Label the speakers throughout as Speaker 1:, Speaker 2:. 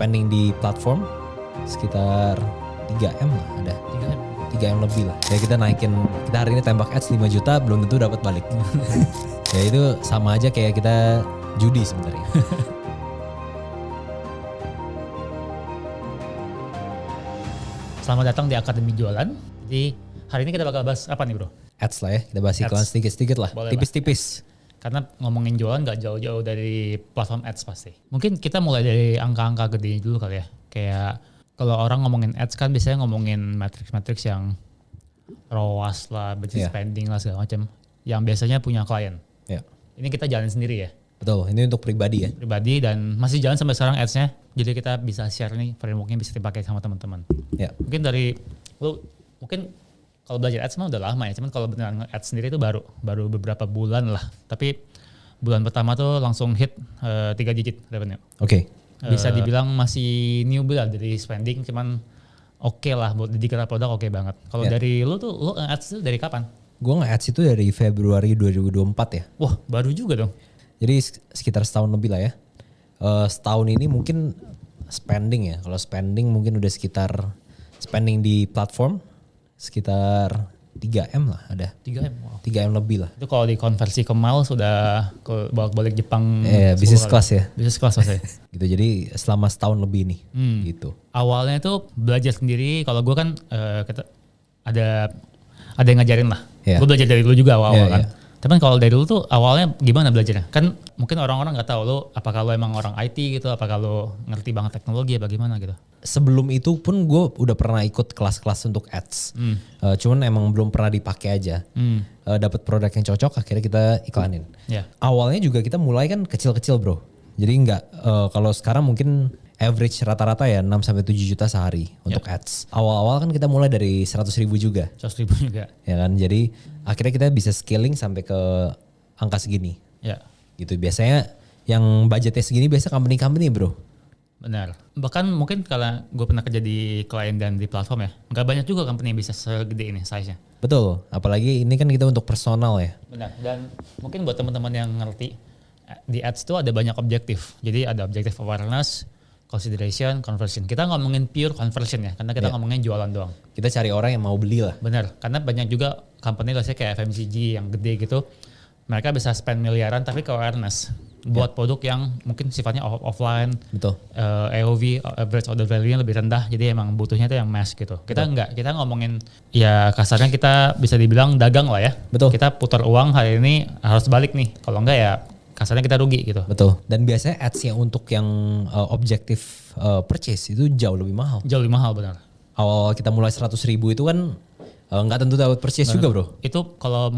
Speaker 1: spending di platform sekitar 3M lah, ada 3M lebih lah. Ya kita hari ini tembak ads 5 juta belum tentu dapat balik. Ya itu sama aja kayak kita judi sebenarnya.
Speaker 2: Selamat datang di Akademi Jualan. Jadi hari ini kita bakal bahas apa nih bro?
Speaker 1: Ads lah ya, kita bahas iklan sedikit-sedikit lah,
Speaker 2: Boleh
Speaker 1: tipis-tipis.
Speaker 2: Karena ngomongin jualan gak jauh-jauh dari platform ads pasti. Mungkin kita mulai dari angka-angka gede dulu kali ya. Kayak kalau orang ngomongin ads kan biasanya ngomongin matriks-matriks yang ROAS lah, budget spending lah segala macam. Yang biasanya punya klien.
Speaker 1: Yeah.
Speaker 2: Ini kita jalan sendiri ya.
Speaker 1: Betul, ini untuk pribadi ya.
Speaker 2: Pribadi dan masih jalan sampai sekarang ads-nya. Jadi kita bisa share nih frameworknya bisa dipakai sama teman-teman.
Speaker 1: Yeah.
Speaker 2: Mungkin dari lu mungkin kalau belajar ads mah udah lama ya. Cuman kalau beneran ads sendiri itu baru beberapa bulan lah. Tapi bulan pertama tuh langsung hit 3 digit revenue.
Speaker 1: Oke.
Speaker 2: Bisa dibilang masih newbie lah dari spending. Cuman oke lah buat digital produk oke banget. Kalau dari lu tuh lu ads tuh dari kapan?
Speaker 1: Gue nge-ads itu dari Februari 2024 ya.
Speaker 2: Wah baru juga dong.
Speaker 1: Jadi sekitar setahun lebih lah ya. Setahun ini mungkin spending ya. Kalau spending mungkin udah sekitar spending di platform sekitar 3M lah ada.
Speaker 2: 3M, wow.
Speaker 1: 3M lebih lah.
Speaker 2: Itu kalau dikonversi ke mile sudah ke balik Jepang.
Speaker 1: Bisnis kelas ya.
Speaker 2: Bisnis kelas maksudnya.
Speaker 1: Gitu, jadi selama setahun lebih nih gitu.
Speaker 2: Awalnya tuh belajar sendiri. Kalau gue kan ada yang ngajarin lah.
Speaker 1: Yeah.
Speaker 2: Gue belajar dari dulu juga awal-awal kan.
Speaker 1: Yeah.
Speaker 2: Tapi kalau dari dulu tuh awalnya gimana belajarnya? Kan mungkin orang-orang nggak tahu lo apakah lo emang orang IT gitu, apakah lo ngerti banget teknologi apa gimana gitu.
Speaker 1: Sebelum itu pun gue udah pernah ikut kelas-kelas untuk ads. Cuman emang belum pernah dipakai aja. Dapat produk yang cocok akhirnya kita iklanin.
Speaker 2: Yeah.
Speaker 1: Awalnya juga kita mulai kan kecil-kecil bro. Jadi kalau sekarang mungkin average rata-rata ya 6-7 juta sehari untuk ads. Awal-awal kan kita mulai dari 100.000 juga.
Speaker 2: 100.000 juga.
Speaker 1: Ya kan, jadi akhirnya kita bisa scaling sampai ke angka segini.
Speaker 2: Ya.
Speaker 1: Gitu, biasanya yang budgetnya segini biasa company-company bro.
Speaker 2: Benar. Bahkan mungkin kalau gue pernah kerja di klien dan di platform ya, nggak banyak juga company yang bisa segede ini size-nya.
Speaker 1: Betul, apalagi ini kan kita untuk personal ya.
Speaker 2: Benar, dan mungkin buat teman-teman yang ngerti, di ads itu ada banyak objektif. Jadi ada objektif awareness, consideration, conversion. Kita ngomongin pure conversion ya, karena kita ngomongin jualan doang.
Speaker 1: Kita cari orang yang mau beli lah.
Speaker 2: Benar, karena banyak juga company kayak FMCG yang gede gitu, mereka bisa spend miliaran tapi ke awareness. Buat produk yang mungkin sifatnya offline,
Speaker 1: betul.
Speaker 2: AOV, average order value-nya lebih rendah, jadi emang butuhnya itu yang mass gitu. Kita enggak, kita ngomongin ya kasarnya kita bisa dibilang dagang lah ya.
Speaker 1: Betul.
Speaker 2: Kita putar uang hari ini harus balik nih, kalau enggak ya kasarnya kita rugi gitu.
Speaker 1: Betul. Dan biasanya ads-nya untuk yang objektif purchase itu jauh lebih mahal.
Speaker 2: Jauh lebih mahal benar.
Speaker 1: Awal kita mulai 100.000 itu kan nggak tentu dapat purchase juga bro.
Speaker 2: Itu kalau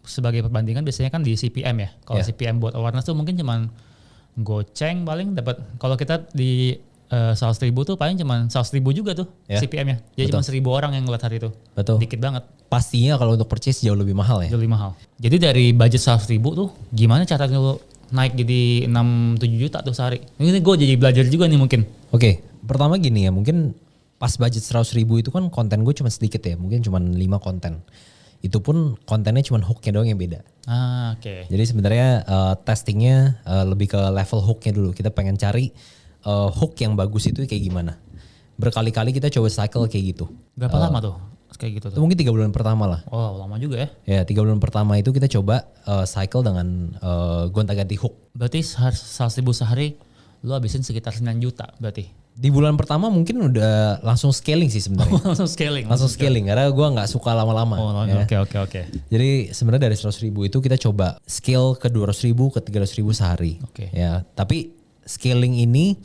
Speaker 2: sebagai perbandingan biasanya kan di CPM ya. Kalau CPM buat awareness tuh mungkin cuman goceng paling dapat. Kalau kita di 100.000 tuh paling cuman 100.000 juga tuh CPM-nya. Jadi cuma 1.000 orang yang ngeliat hari itu.
Speaker 1: Betul.
Speaker 2: Dikit banget.
Speaker 1: Pastinya kalau untuk purchase jauh lebih mahal ya.
Speaker 2: Jauh lebih mahal. Jadi dari budget 100.000 tuh gimana caranya lo naik jadi 6-7 juta tuh sehari? Ini gue jadi belajar juga nih mungkin.
Speaker 1: Oke, pertama gini ya, mungkin pas budget 100.000 itu kan konten gue cuma sedikit ya, mungkin cuma 5 konten. Itu pun kontennya cuma hooknya doang yang beda.
Speaker 2: Oke.
Speaker 1: Jadi sebenarnya testingnya lebih ke level hooknya dulu. Kita pengen cari hook yang bagus itu kayak gimana. Berkali-kali kita coba cycle kayak gitu.
Speaker 2: Berapa lama tuh kayak gitu tuh?
Speaker 1: Itu mungkin 3 bulan pertama lah.
Speaker 2: Oh lama juga ya.
Speaker 1: Ya 3 bulan pertama itu kita coba cycle dengan gonta-ganti hook.
Speaker 2: Berarti 100.000 sehari lu habisin sekitar 9 juta berarti?
Speaker 1: Di bulan pertama mungkin udah langsung scaling sih sebenarnya.
Speaker 2: Langsung scaling.
Speaker 1: Karena gue nggak suka lama-lama.
Speaker 2: Oke.
Speaker 1: Jadi sebenarnya dari 100.000 itu kita coba scale ke 200.000 ke 300.000 sehari.
Speaker 2: Oke.
Speaker 1: Ya, tapi scaling ini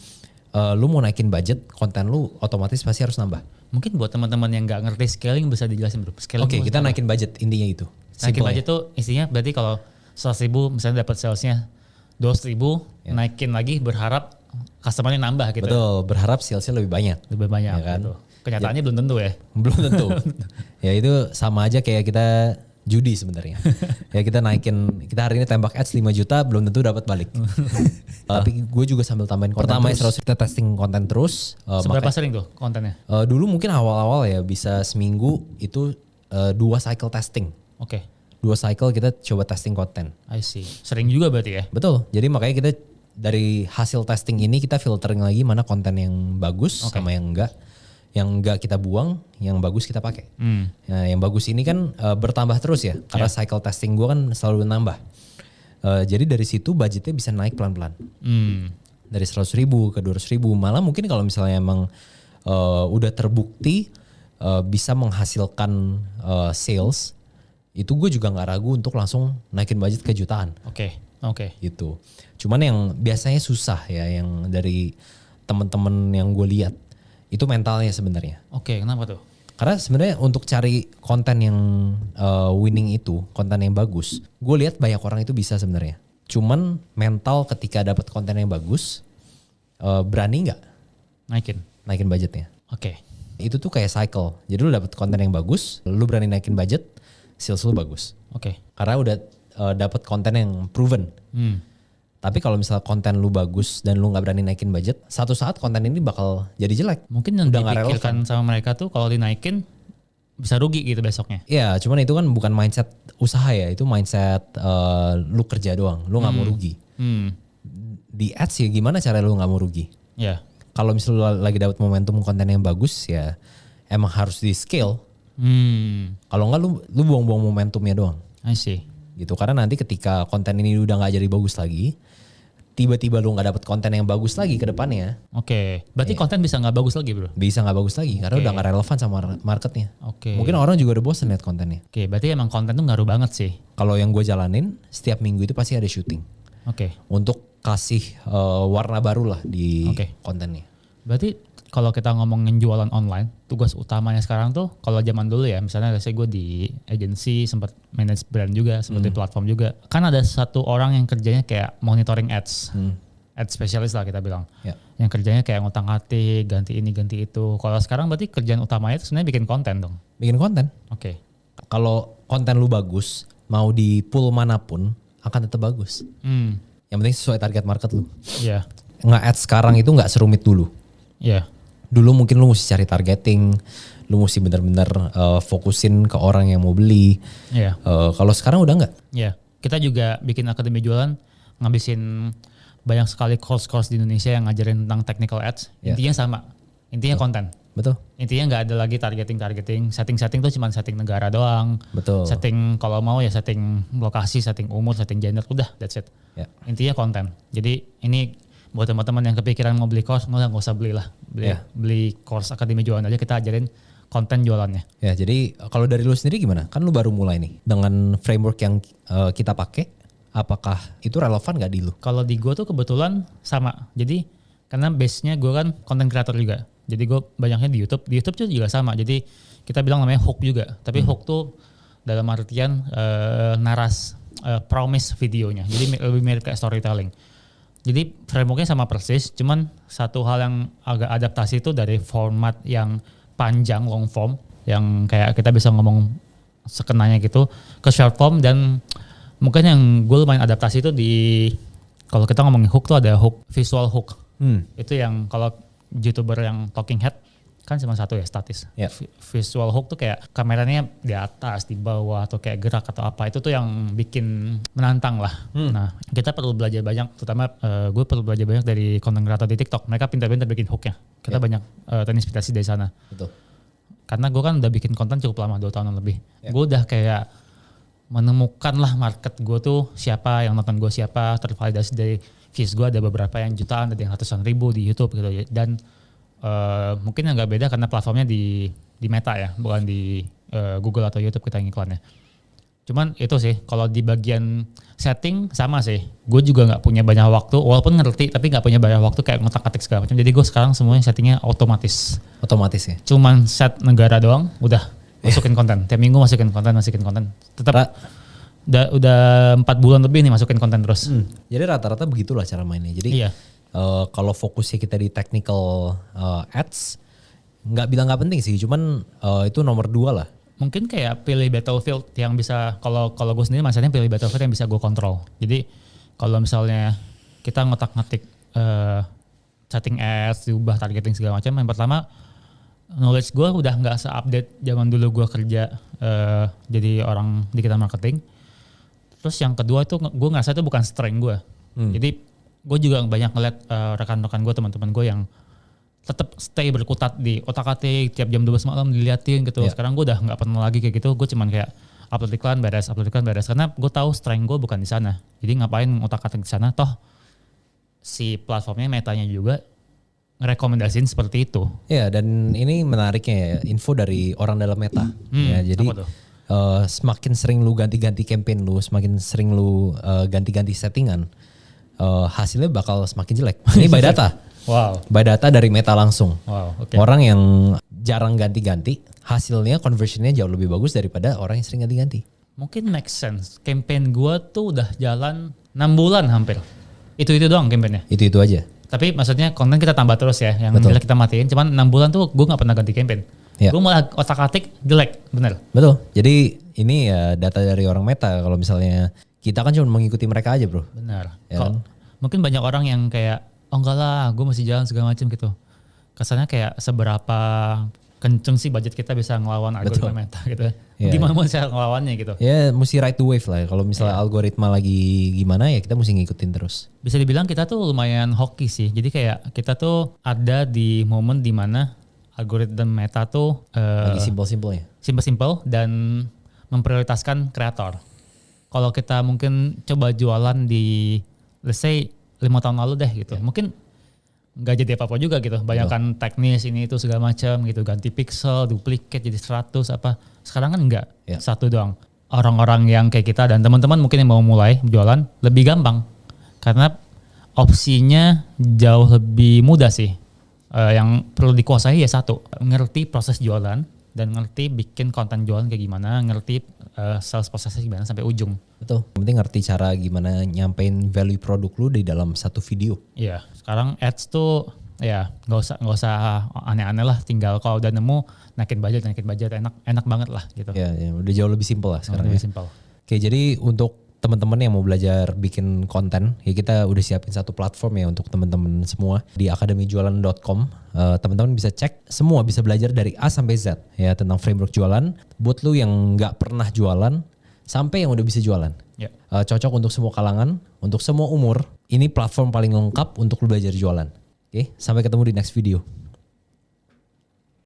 Speaker 1: lu mau naikin budget, konten lu otomatis pasti harus nambah.
Speaker 2: Mungkin buat teman-teman yang nggak ngerti scaling bisa dijelasin bro.
Speaker 1: Oke, kita naikin budget intinya itu.
Speaker 2: Naikin budget tuh isinya berarti kalau 100.000 misalnya dapat salesnya 200.000, naikin lagi berharap customer-nya nambah gitu.
Speaker 1: Betul, berharap salesnya lebih banyak.
Speaker 2: Lebih banyak kan? Gitu. Kenyataannya belum tentu ya.
Speaker 1: Belum tentu. Ya itu sama aja kayak kita judi sebenarnya. Ya kita hari ini tembak ads 5 juta belum tentu dapat balik. Tapi gue juga sambil tambahin konten. Pertama terus kita testing konten terus.
Speaker 2: Seberapa sering tuh kontennya?
Speaker 1: Dulu mungkin awal-awal ya bisa seminggu itu 2 cycle testing.
Speaker 2: Oke.
Speaker 1: 2 cycle kita coba testing konten.
Speaker 2: I see. Sering juga berarti ya?
Speaker 1: Betul. Jadi makanya kita dari hasil testing ini kita filtering lagi mana konten yang bagus sama yang enggak. Yang enggak kita buang, yang bagus kita pakai. Nah, yang bagus ini kan bertambah terus ya, karena cycle testing gue kan selalu nambah. Jadi dari situ budgetnya bisa naik pelan-pelan. Dari 100.000 ke 200.000, malah mungkin kalau misalnya emang udah terbukti bisa menghasilkan sales, itu gue juga nggak ragu untuk langsung naikin budget ke jutaan.
Speaker 2: Oke.
Speaker 1: Gitu. Cuman yang biasanya susah ya, yang dari temen-temen yang gue lihat. Itu mentalnya sebenarnya.
Speaker 2: Oke, kenapa tuh?
Speaker 1: Karena sebenarnya untuk cari konten yang winning itu, konten yang bagus, gue lihat banyak orang itu bisa sebenarnya. Cuman mental ketika dapat konten yang bagus, berani nggak naikin budgetnya?
Speaker 2: Oke.
Speaker 1: Itu tuh kayak cycle. Jadi lu dapat konten yang bagus, lu berani naikin budget, sales lu bagus.
Speaker 2: Oke.
Speaker 1: Karena udah dapat konten yang proven. Tapi kalau misalnya konten lu bagus dan lu nggak berani naikin budget, satu saat konten ini bakal jadi jelek.
Speaker 2: Mungkin yang
Speaker 1: udah nggak
Speaker 2: dipikirkan sama mereka tuh kalau dinaikin bisa rugi gitu besoknya.
Speaker 1: Iya, cuman itu kan bukan mindset usaha ya, itu mindset lu kerja doang, lu nggak mau rugi. Di ads ya gimana cara lu nggak mau rugi?
Speaker 2: Ya.
Speaker 1: Kalau misalnya lu lagi dapat momentum konten yang bagus ya, emang harus di scale. Kalau nggak lu buang-buang momentumnya doang.
Speaker 2: I see.
Speaker 1: Gitu, karena nanti ketika konten ini udah nggak jadi bagus lagi, tiba-tiba lu nggak dapet konten yang bagus lagi ke depannya.
Speaker 2: Oke, berarti konten bisa nggak bagus lagi bro?
Speaker 1: Bisa nggak bagus lagi karena udah nggak relevan sama marketnya.
Speaker 2: Oke.
Speaker 1: Mungkin orang juga udah bosen lihat kontennya.
Speaker 2: Oke, berarti emang konten tuh ngaruh banget sih.
Speaker 1: Kalau yang gue jalanin setiap minggu itu pasti ada syuting.
Speaker 2: Oke.
Speaker 1: Untuk kasih warna baru lah di kontennya.
Speaker 2: Berarti kalau kita ngomongin jualan online, tugas utamanya sekarang tuh kalau zaman dulu ya, misalnya saya gue di agency sempat manage brand juga, sempat di platform juga. Kan ada satu orang yang kerjanya kayak monitoring ads. Ads specialist lah kita bilang. Yang kerjanya kayak ngutang-atik, ganti ini, ganti itu. Kalau sekarang berarti kerjaan utamanya itu sebenarnya bikin konten dong.
Speaker 1: Bikin konten.
Speaker 2: Oke.
Speaker 1: Kalau konten lu bagus, mau di pool manapun akan tetap bagus. Yang penting sesuai target market lu.
Speaker 2: Iya.
Speaker 1: Nge-ads sekarang itu nggak serumit dulu.
Speaker 2: Iya.
Speaker 1: Dulu mungkin lu mesti cari targeting, lu mesti benar-benar fokusin ke orang yang mau beli.
Speaker 2: Iya.
Speaker 1: Kalau sekarang udah nggak.
Speaker 2: Iya. Kita juga bikin akademi jualan, ngabisin banyak sekali course-course di Indonesia yang ngajarin tentang technical ads. Intinya sama. Intinya konten.
Speaker 1: Betul.
Speaker 2: Intinya nggak ada lagi targeting. Setting tuh cuma setting negara doang.
Speaker 1: Betul.
Speaker 2: Setting kalau mau ya setting lokasi, setting umur, setting gender. Udah, that's it. Intinya konten. Jadi ini buat teman-teman yang kepikiran mau beli course, nggak usah belilah. Beli course akademi jualan aja, kita ajarin konten jualannya. Ya,
Speaker 1: jadi kalau dari lu sendiri gimana? Kan lu baru mulai nih dengan framework yang kita pakai, apakah itu relevan gak di lu?
Speaker 2: Kalau di gue tuh kebetulan sama. Jadi karena base-nya gue kan content creator juga. Jadi gue banyaknya di YouTube. Di YouTube tuh juga sama. Jadi kita bilang namanya hook juga. Tapi hook tuh dalam artian promise videonya. Jadi lebih mirip kayak storytelling. Jadi frameworknya sama persis, cuman satu hal yang agak adaptasi itu dari format yang panjang, long form, yang kayak kita bisa ngomong sekenanya gitu, ke short form, dan mungkin yang gue lumayan adaptasi itu kalau kita ngomongin hook tuh ada hook, visual hook. Itu yang kalau YouTuber yang talking head, kan cuma satu ya, statis. Visual hook tuh kayak kameranya di atas, di bawah, atau kayak gerak atau apa. Itu tuh yang bikin menantang lah. Nah, kita perlu belajar banyak, terutama gue perlu belajar banyak dari content creator di TikTok. Mereka pintar-pintar bikin hooknya. Kita banyak terinspirasi dari sana.
Speaker 1: Betul.
Speaker 2: Karena gue kan udah bikin konten cukup lama, 2 tahunan lebih. Gue udah kayak menemukan lah market gue tuh siapa, yang nonton gue siapa, tervalidasi dari views gue ada beberapa yang jutaan, ada yang ratusan ribu di YouTube gitu. Dan mungkin yang nggak beda karena platformnya di Meta ya, bukan di Google atau YouTube kita ngiklannya. Cuman itu sih, kalau di bagian setting sama sih. Gue juga nggak punya banyak waktu, walaupun ngerti tapi nggak punya banyak waktu kayak ngotak-atik segala macam. Jadi gue sekarang semuanya settingnya otomatis.
Speaker 1: Otomatis ya?
Speaker 2: Cuman set negara doang, udah masukin konten. Tiap minggu masukin konten. Tetap udah 4 bulan lebih nih masukin konten terus.
Speaker 1: Jadi rata-rata begitulah cara mainnya. Jadi kalau fokusnya kita di technical ads, nggak bilang nggak penting sih, cuman itu nomor 2 lah.
Speaker 2: Mungkin kayak pilih battlefield yang bisa, kalau gue sendiri maksudnya pilih battlefield yang bisa gue kontrol. Jadi kalau misalnya kita ngotak-ngatik setting ads, diubah targeting segala macam, yang pertama knowledge gue udah nggak se-update zaman dulu gue kerja jadi orang digital marketing. Terus yang kedua itu gue ngerasa itu bukan strength gue. Jadi gue juga banyak ngeliat rekan-rekan gue, teman-teman gue yang tetap stay berkutat di otak-atik tiap jam 12 malam diliatin gitu. Sekarang gue udah nggak pernah lagi kayak gitu. Gue cuman kayak upload iklan beres karena gue tahu strength gue bukan di sana. Jadi ngapain otak-atik di sana? Toh si platformnya Metanya juga ngerekomendasiin seperti itu.
Speaker 1: Ya, dan ini menariknya ya, info dari orang dalam Meta. Ya, jadi
Speaker 2: apa tuh?
Speaker 1: semakin sering lu ganti-ganti campaign lu, semakin sering lu ganti-ganti settingan, hasilnya bakal semakin jelek. Ini by data.
Speaker 2: Wow.
Speaker 1: By data dari Meta langsung.
Speaker 2: Wow, oke.
Speaker 1: Orang yang jarang ganti-ganti, hasilnya conversionnya jauh lebih bagus daripada orang yang sering ganti-ganti.
Speaker 2: Mungkin make sense. Campaign gue tuh udah jalan 6 bulan hampir. Itu doang campaignnya.
Speaker 1: Itu aja.
Speaker 2: Tapi maksudnya konten kita tambah terus ya. Yang
Speaker 1: Betul.
Speaker 2: jelek kita matiin. Cuman 6 bulan tuh gue gak pernah ganti campaign.
Speaker 1: Ya.
Speaker 2: Gue malah otak-atik jelek. Bener.
Speaker 1: Betul. Jadi ini ya data dari orang Meta. Kalau misalnya kita kan cuma mengikuti mereka aja bro.
Speaker 2: Bener.
Speaker 1: Ya kan?
Speaker 2: Mungkin banyak orang yang kayak, oh enggak lah gue masih jalan segala macam gitu. Kesannya kayak seberapa kenceng sih budget kita bisa ngelawan algoritma Meta gitu.
Speaker 1: Ya.
Speaker 2: Gimana mau cara ngelawannya gitu.
Speaker 1: Ya mesti ride the wave lah. Kalau misalnya algoritma lagi gimana ya kita mesti ngikutin terus.
Speaker 2: Bisa dibilang kita tuh lumayan hoki sih. Jadi kayak kita tuh ada di momen dimana algoritma Meta tuh
Speaker 1: Lagi simpel-simpelnya.
Speaker 2: simple dan memprioritaskan kreator. Kalau kita mungkin coba jualan di let's say 5 tahun lalu deh gitu. Mungkin nggak jadi apa-apa juga gitu. Banyakan teknis ini itu segala macam gitu. Ganti pixel, duplicate jadi 100 apa. Sekarang kan enggak. Satu doang. Orang-orang yang kayak kita dan teman-teman mungkin yang mau mulai jualan lebih gampang. Karena opsinya jauh lebih mudah sih. Yang perlu dikuasai ya satu, ngerti proses jualan dan ngerti bikin konten jualan kayak gimana, ngerti sales prosesnya gimana sampai ujung.
Speaker 1: Betul. Yang penting ngerti cara gimana nyampein value produk lu di dalam satu video.
Speaker 2: Iya, sekarang ads tuh ya nggak usah aneh-aneh lah, tinggal kalau udah nemu naikin budget enak banget lah gitu.
Speaker 1: Ya, udah jauh lebih simpel lah sekarang.
Speaker 2: Lebih
Speaker 1: Ya.
Speaker 2: simpel.
Speaker 1: Oke, jadi untuk teman-teman yang mau belajar bikin konten, ya kita udah siapin satu platform ya untuk teman-teman semua di akademijualan.com. Teman-teman bisa cek semua, bisa belajar dari A sampai Z ya tentang framework jualan. Buat lu yang nggak pernah jualan sampai yang udah bisa jualan.
Speaker 2: Ya.
Speaker 1: Cocok untuk semua kalangan, untuk semua umur. Ini platform paling lengkap untuk lu belajar jualan. Oke, sampai ketemu di next video.